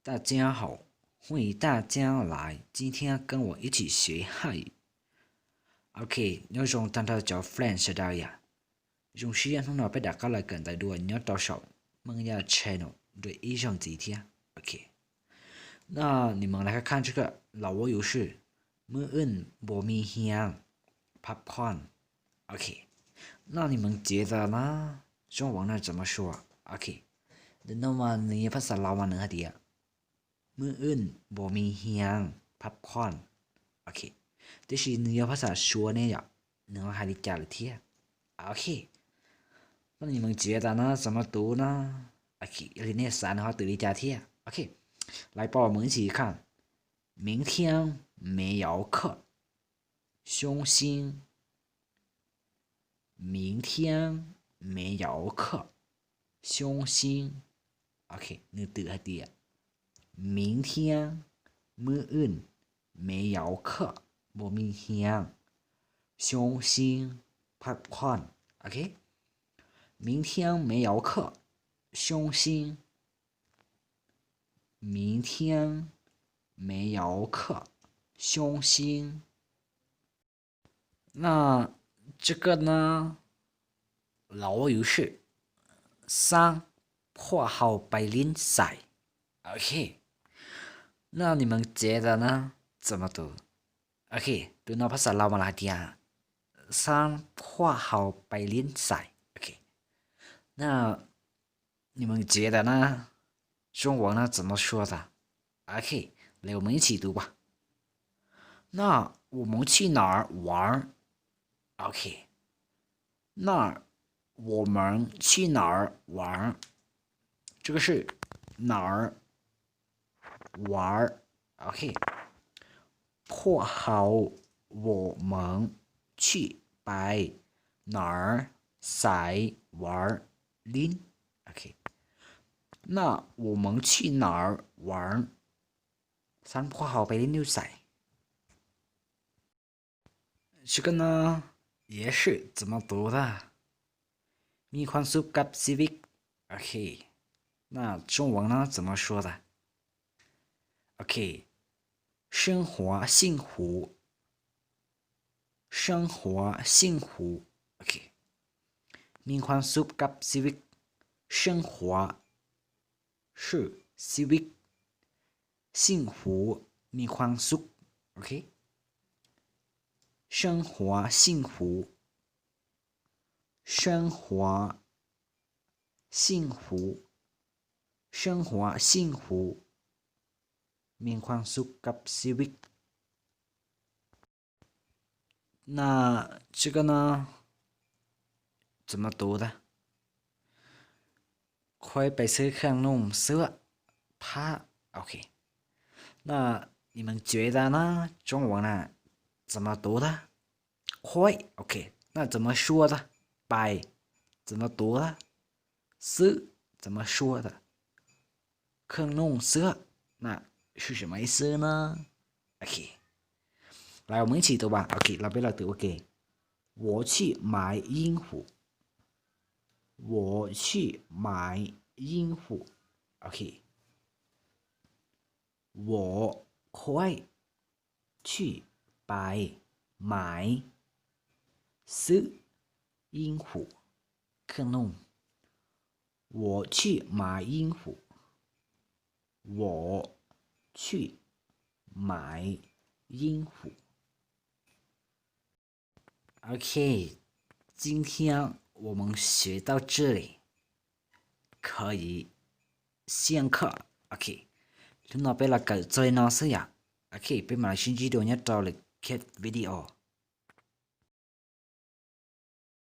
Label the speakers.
Speaker 1: 大家好，欢迎大家来，今天跟我一起学汉语。OK, nhớ dùng tăng theo cho friend sẽ đây à. Dùng sử dụng nào phải đặt các lời cần tại đùa nhớ đào sầu, mong nhà channel 对以上几天。OK，那你们来看这个老挝有事，มื้ออื่นบ่มีเฮียงพักผ่อน OK，那你们觉得呢？中文呢怎么说 ？OK，那么你ภาษาลาวมันอะไร啊？มื้ออื่นบ่มีเฮียงพักผ่อน OK，这是你要ภาษา说那样，然后还得加了贴 OK，那你们觉得呢？怎么读呢 ？OK，里面三的话得里加贴 OK，来帮我们一起看，明天没有课，凶心。明天没有课，凶心。OK，你读还对啊？明天มื้ออื่น没有课บ่มีเฮียง凶心พักผ่อน OK，明天没有课凶心明天没有课凶心那这个呢老挝有事三括号ไปลิ้นใส่ OK，那你们觉得呢？怎么读 ？OK，读到ภาษาลาวมาลาเดีย三括号ไปลิ้นใส่ OK，那你们觉得呢？中文呢怎么说的 ？OK，来我们一起读吧。那我们去哪儿玩 ？OK，那我们去哪儿玩？这个是哪儿玩 ？OK，括号我们去ไป哪儿ใส่玩ลิ้น OK，那我们去哪儿玩？三括号ไปลิ้นนิ้วใส่这个呢也是怎么读的？มีความสุขกับชีวิต OK，那中文呢怎么说的 ？OK，生活幸福，生活幸福 OK，มีความสุขกับชีวิต生活是ชีวิต幸福มีความสุข OK，生活幸福，生活幸福，生活幸福มีความสุขกับชีวิต那这个呢怎么读的ค่อยไปซื้อเครื่องนุ่มเสื้อผ้า OK，那你们觉得呢？中文呢怎么读的？快 OK，那怎么说的？ไป怎么读的？ซื้อ怎么说的？เครื่องนุ่งเสื้อ那是什么意思呢 ？OK，来，我们一起读吧。OK，老贝来读 OK，我去买衣服，我去买衣服。OK，我快去ไป买ซื้อ衣服เครื่องนุ่ง我去买衣服我去买衣服 OK，今天我们学到这里，可以下课。OK，chúng nó phải là cỡ chơi nó sẽ à. OK，bên mà xin chỉ đồ nhất trò lịch kết video.